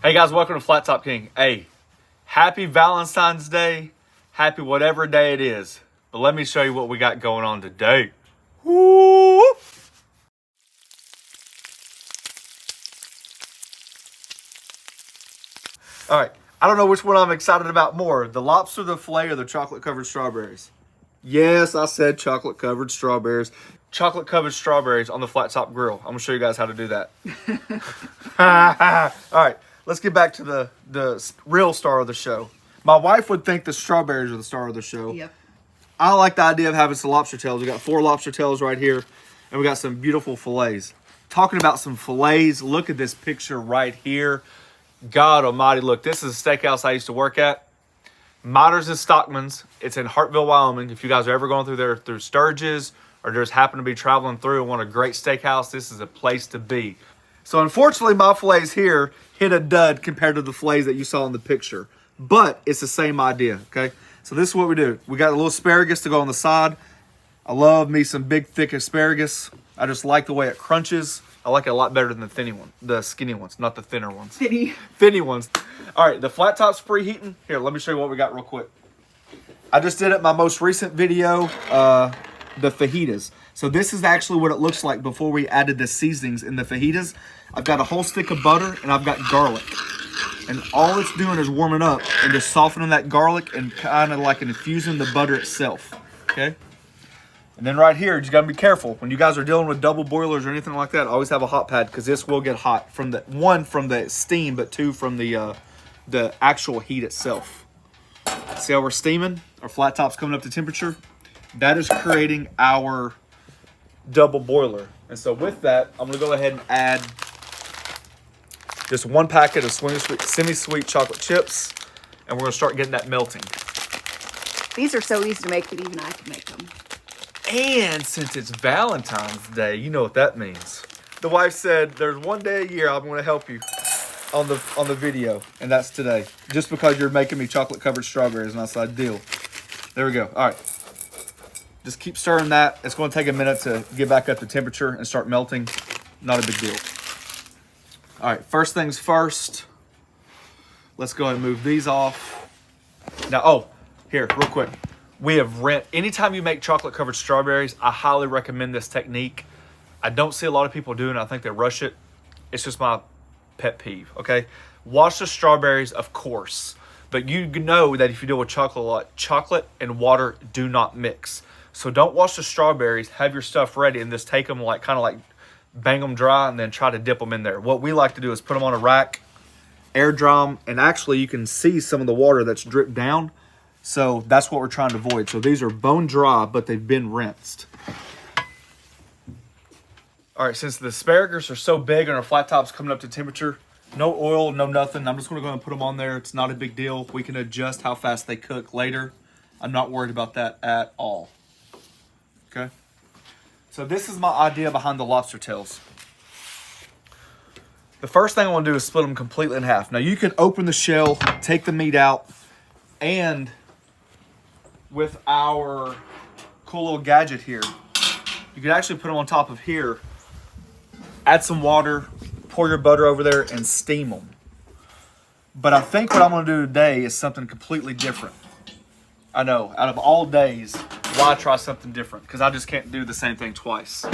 Hey guys, welcome to Flat Top King. Hey, happy Valentine's Day. Happy whatever day it is. But let me show you what we got going on today. Woo! All right, I don't know which one I'm excited about more, the lobster, the filet, or the chocolate-covered strawberries. Yes, I said chocolate-covered strawberries. Chocolate-covered strawberries on the flat top grill. I'm gonna show you guys how to do that. All right, let's get back to the real star of the show. My wife would think the strawberries are the star of the show. Yep. I like the idea of having some lobster tails. We got 4 lobster tails right here, and we got some beautiful fillets. Talking about some fillets, look at this picture right here. God almighty, look, this is a steakhouse I used to work at. Mitres and Stockman's. It's in Hartville, Wyoming. If you guys are ever going through there through Sturgis or just happen to be traveling through and want a great steakhouse, this is a place to be. So unfortunately, my fillets here hit a dud compared to the fillets that you saw in the picture. But it's the same idea, okay? So this is what we do. We got a little asparagus to go on the side. I love me some big, thick asparagus. I just like the way it crunches. I like it a lot better than the skinny ones, not the thinner ones. Thinny ones. All right, the flat top's preheating. Here, let me show you what we got real quick. I just did it in my most recent video, the fajitas. So this is actually what it looks like before we added the seasonings in the fajitas. I've got a whole stick of butter and I've got garlic. And all it's doing is warming up and just softening that garlic and kind of like infusing the butter itself, okay? And then right here, you gotta be careful. When you guys are dealing with double boilers or anything like that, always have a hot pad because this will get hot from the, 1, from the steam, but 2, from the actual heat itself. See how we're steaming? Our flat top's coming up to temperature. That is creating our double boiler. And so with that, I'm gonna go ahead and add just 1 packet of semi-sweet chocolate chips, and we're gonna start getting that melting. These are so easy to make that even I can make them. And since it's Valentine's Day, you know what that means. The wife said, there's 1 day a year I'm gonna help you on the video, and that's today. Just because you're making me chocolate-covered strawberries, and I said, deal. There we go, all right. Just keep stirring that. It's gonna take a minute to get back up to temperature and start melting. Not a big deal. All right, first things first, let's go ahead and move these off. Now, oh, here, real quick. We have anytime you make chocolate covered strawberries, I highly recommend this technique. I don't see a lot of people doing it. I think they rush it. It's just my pet peeve, okay? Wash the strawberries, of course, but you know that if you deal with chocolate a lot, chocolate and water do not mix. So don't wash the strawberries, have your stuff ready, and just take them kind of bang them dry and then try to dip them in there. What we like to do is put them on a rack, air dry them, and actually you can see some of the water that's dripped down. So that's what we're trying to avoid. So these are bone dry, but they've been rinsed. All right, since the asparagus are so big and our flat top's coming up to temperature, no oil, no nothing. I'm just gonna go ahead and put them on there. It's not a big deal. We can adjust how fast they cook later. I'm not worried about that at all. Okay? So this is my idea behind the lobster tails. The first thing I wanna do is split them completely in half. Now you can open the shell, take the meat out, and with our cool little gadget here, you can actually put them on top of here, add some water, pour your butter over there, and steam them. But I think what I'm gonna do today is something completely different. I know, out of all days, why try something different? Because I just can't do the same thing twice.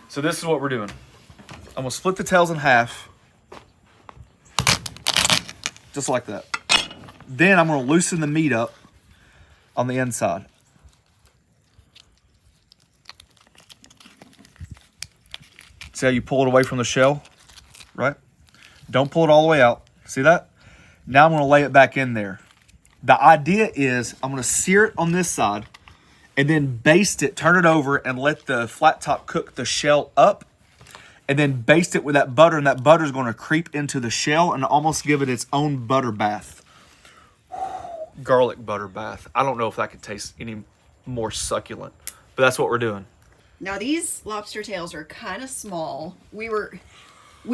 So this is what we're doing. I'm gonna split the tails in half, just like that. Then I'm gonna loosen the meat up on the inside. See how you pull it away from the shell, right? Don't pull it all the way out. See that? Now I'm gonna lay it back in there. The idea is I'm gonna sear it on this side and then baste it, turn it over, and let the flat top cook the shell up, and then baste it with that butter, and that butter is gonna creep into the shell and almost give it its own butter bath. Garlic butter bath. I don't know if that could taste any more succulent, but that's what we're doing. Now these lobster tails are kind of small. We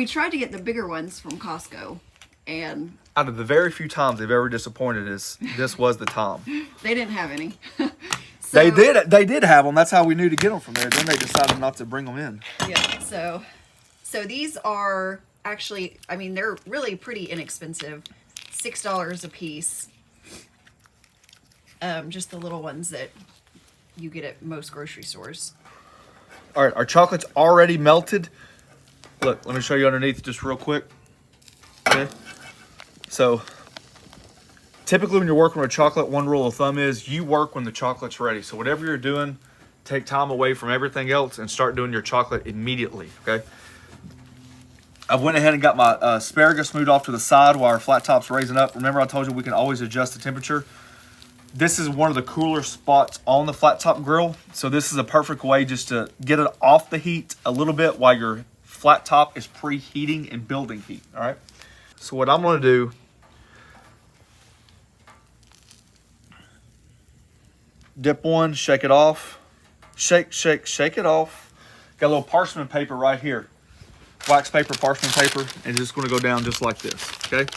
tried to get the bigger ones from Costco, and out of the very few times they've ever disappointed us, this was the time. They didn't have any. So, they did have them. That's how we knew to get them from there. Then they decided not to bring them in. Yeah. So these are actually, I mean, they're really pretty inexpensive. $6 a piece. Just the little ones that you get at most grocery stores. All right, our chocolate's already melted. Look, let me show you underneath just real quick. Okay. So typically when you're working with chocolate, one rule of thumb is you work when the chocolate's ready. So whatever you're doing, take time away from everything else and start doing your chocolate immediately, okay? I went ahead and got my asparagus moved off to the side while our flat top's raising up. Remember I told you we can always adjust the temperature. This is one of the cooler spots on the flat top grill. So this is a perfect way just to get it off the heat a little bit while your flat top is preheating and building heat, all right? So what I'm gonna do, dip one, shake it off. Shake, shake, shake it off. Got a little parchment paper right here. Wax paper, parchment paper, and just gonna go down just like this, okay?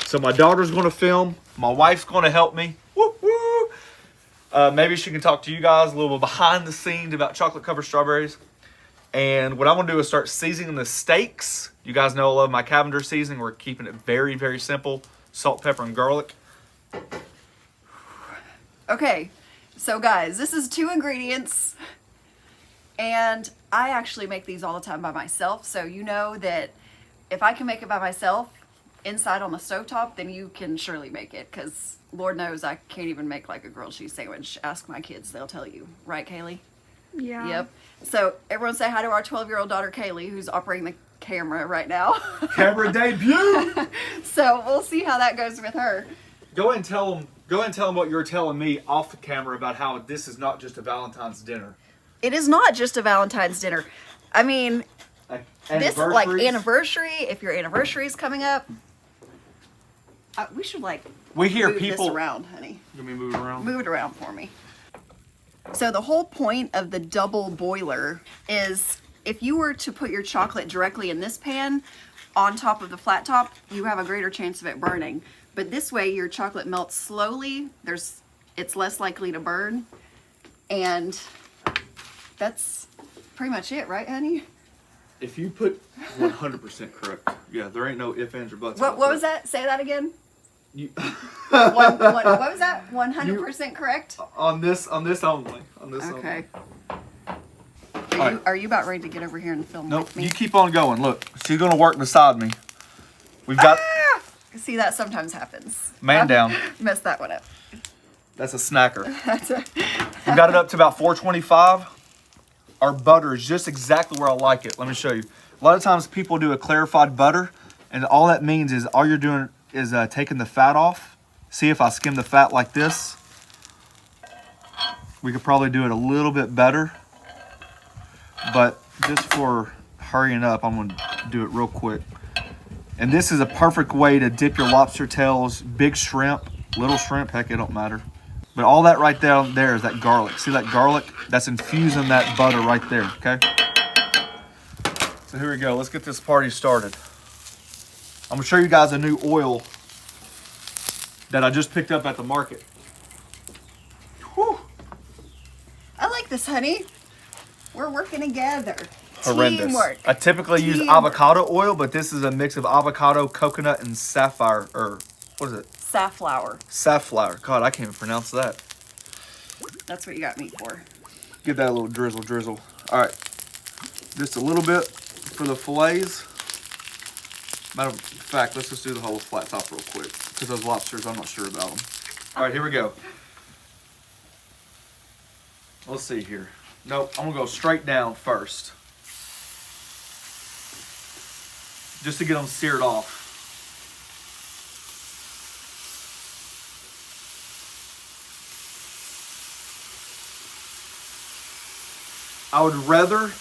So my daughter's gonna film. My wife's gonna help me. Woo, woo. Maybe she can talk to you guys a little bit behind the scenes about chocolate covered strawberries. And what I'm gonna do is start seasoning the steaks. You guys know I love my Cavender seasoning. We're keeping it very, very simple. Salt, pepper, and garlic. Okay, so guys, this is 2 ingredients. And I actually make these all the time by myself. So you know that if I can make it by myself inside on the stovetop, then you can surely make it. Because Lord knows I can't even make like a grilled cheese sandwich. Ask my kids, they'll tell you. Right, Kaylee? Yeah. Yep. So everyone say hi to our 12-year-old daughter, Kaylee, who's operating the camera right now. Camera debut! So we'll see how that goes with her. Go ahead and tell them what you're telling me off the camera about how this is not just a Valentine's dinner. It is not just a Valentine's dinner. I mean, this like anniversary, if your anniversary is coming up, we should like we hear move people this around, honey. Let me move it around. Move it around for me. So the whole point of the double boiler is if you were to put your chocolate directly in this pan on top of the flat top, you have a greater chance of it burning. But this way your chocolate melts slowly. It's less likely to burn. And that's pretty much it, right, honey? If you put 100% correct, yeah, there ain't no ifs, ands, or buts. What was that? Say that again. You, what was that? 100% correct? On this only. On this only. Okay. Right. Are you about ready to get over here and film Nope. with me? You keep on going. Look, she's gonna work beside me. We've got. See, that sometimes happens. Man down. Messed that one up. That's a snacker. We got it up to about 425. Our butter is just exactly where I like it. Let me show you. A lot of times people do a clarified butter, and all that means is all you're doing is taking the fat off. See, if I skim the fat like this, we could probably do it a little bit better. But just for hurrying up, I'm going to do it real quick. And this is a perfect way to dip your lobster tails, big shrimp, little shrimp, heck, it don't matter. But all that right down there is that garlic. See that garlic? That's infusing that butter right there, okay? So here we go. Let's get this party started. I'm going to show you guys a new oil that I just picked up at the market. Whew. I like this, honey. We're working together. Horrendous. Teamwork. I typically use avocado oil, but this is a mix of avocado, coconut, and sapphire, or what is it? Safflower. Safflower. God, I can't even pronounce that. That's what you got me for. Give that a little drizzle. All right. Just a little bit for the fillets. Matter of fact, let's just do the whole flat top real quick, because those lobsters, I'm not sure about them. All right, here we go. Let's see here. Nope, I'm gonna go straight down first, just to get them seared off. I would rather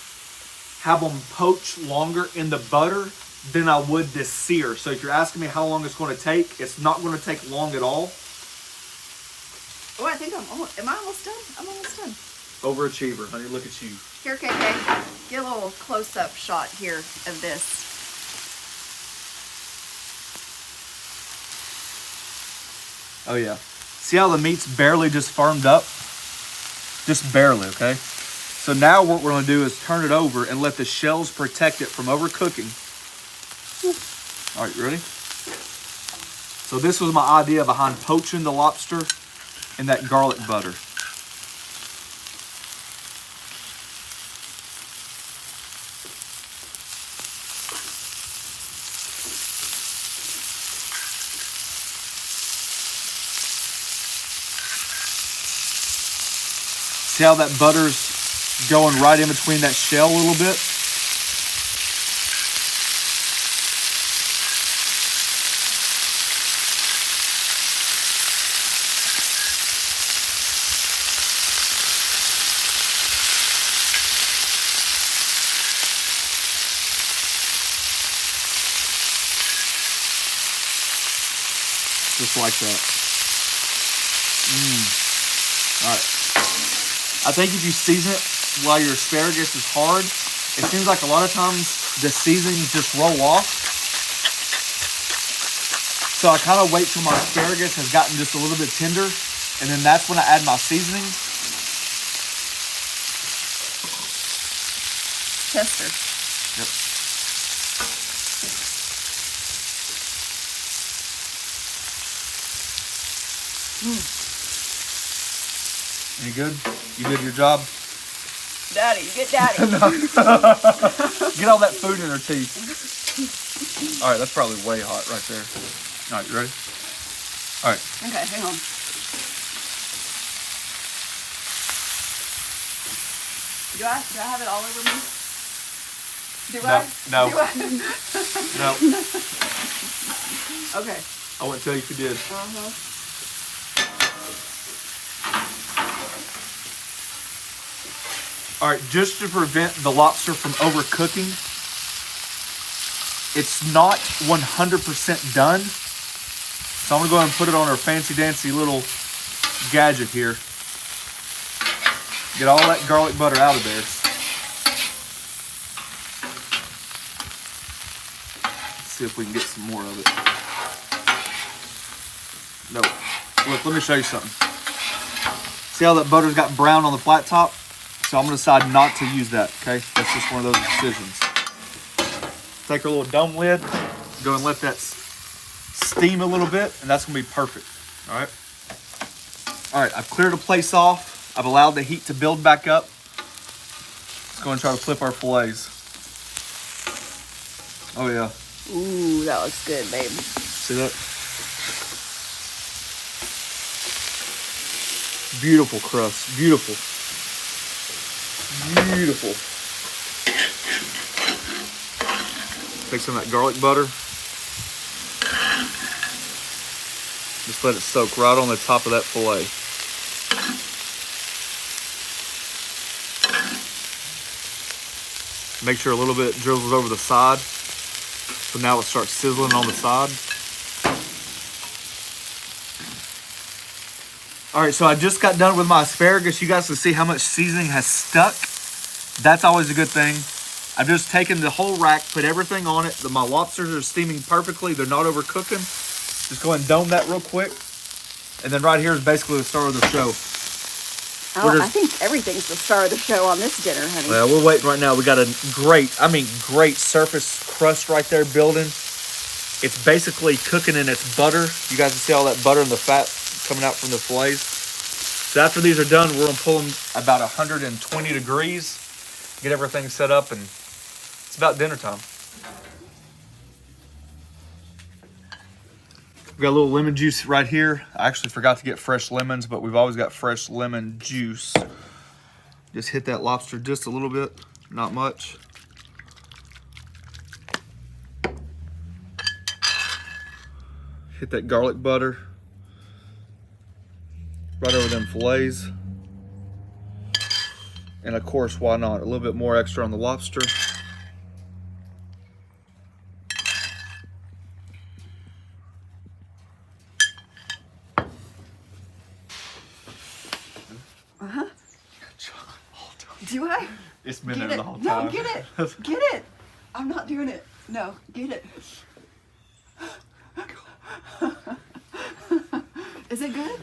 have them poach longer in the butter than I would this sear. So if you're asking me how long it's going to take, it's not going to take long at all. Oh, I think am I almost done? I'm almost done. Overachiever, honey, look at you. Here, KK, get a little close-up shot here of this. Oh yeah. See how the meat's barely just firmed up? Just barely, okay? So now what we're gonna do is turn it over and let the shells protect it from overcooking. All right, you ready? So this was my idea behind poaching the lobster in that garlic butter. See how that butter's going right in between that shell a little bit? Just like that. All right. I think if you season it while your asparagus is hard, it seems like a lot of times the seasonings just roll off. So I kind of wait till my asparagus has gotten just a little bit tender, and then that's when I add my seasonings. Tester. Yep. Any good? You did your job? Daddy, get daddy. Get all that food in her teeth. All right, that's probably way hot right there. All right, you ready? All right. Okay, hang on. Do I have it all over me? Do No, I? no. Do I? No, Okay. I wouldn't tell you if you did. Uh-huh. All right, just to prevent the lobster from overcooking, it's not 100% done. So I'm gonna go ahead and put it on our fancy dancy little gadget here. Get all that garlic butter out of there. Let's see if we can get some more of it. No, look, let me show you something. See how that butter's got brown on the flat top? So I'm gonna decide not to use that, okay? That's just one of those decisions. Take our little dome lid, go and let that steam a little bit, and that's gonna be perfect, all right? All right, I've cleared a place off. I've allowed the heat to build back up. Let's go and try to flip our fillets. Oh yeah. Ooh, that looks good, babe. See that? Beautiful crust, beautiful. Beautiful. Take some of that garlic butter. Just let it soak right on the top of that fillet. Make sure a little bit drizzles over the side. So now it starts sizzling on the side. All right, so I just got done with my asparagus. You guys can see how much seasoning has stuck. That's always a good thing. I've just taken the whole rack, put everything on it. My lobsters are steaming perfectly. They're not overcooking. Just go ahead and dome that real quick. And then right here is basically the star of the show. Oh, I think everything's the star of the show on this dinner, honey. Well, we're waiting right now. We got a great surface crust right there building. It's basically cooking in its butter. You guys can see all that butter and the fat coming out from the fillets. So after these are done, we're gonna pull them about 120 degrees, get everything set up, and it's about dinner time. We've got a little lemon juice right here. I actually forgot to get fresh lemons, but we've always got fresh lemon juice. Just hit that lobster just a little bit, not much. Hit that garlic butter right over them fillets. And of course, why not? A little bit more extra on the lobster. Uh-huh. Do I? It's been Get there it. the whole No, time. get it. Get it. I'm not doing it. No, get it. Is it good?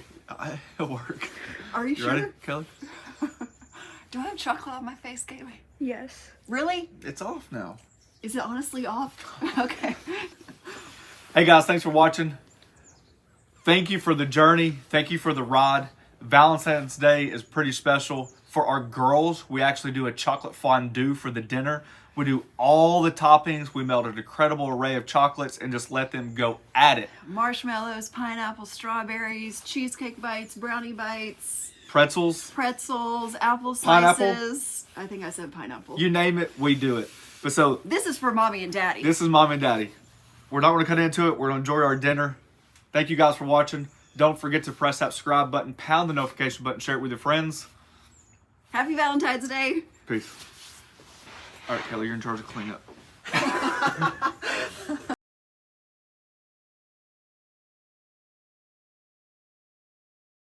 It'll work. Are you You sure? ready, Kelly? Do I have chocolate on my face, Gateway? Yes. Really? It's off now. Is it honestly off? Okay. Hey guys, thanks for watching. Thank you for the journey. Thank you for the ride. Valentine's Day is pretty special. For our girls, we actually do a chocolate fondue for the dinner. We do all the toppings. We melt an incredible array of chocolates and just let them go at it. Marshmallows, pineapple, strawberries, cheesecake bites, brownie bites, Pretzels, apple Pineapple. slices. I think I said pineapple. you name it, we do it. But so This is for mommy and daddy. this is mom and daddy. We're not going to cut into it. We're going to enjoy our dinner. Thank you guys for watching. Don't forget to press that subscribe button, pound the notification button, share it with your friends. Happy Valentine's Day. Peace. All right, Kelly, you're in charge of cleanup.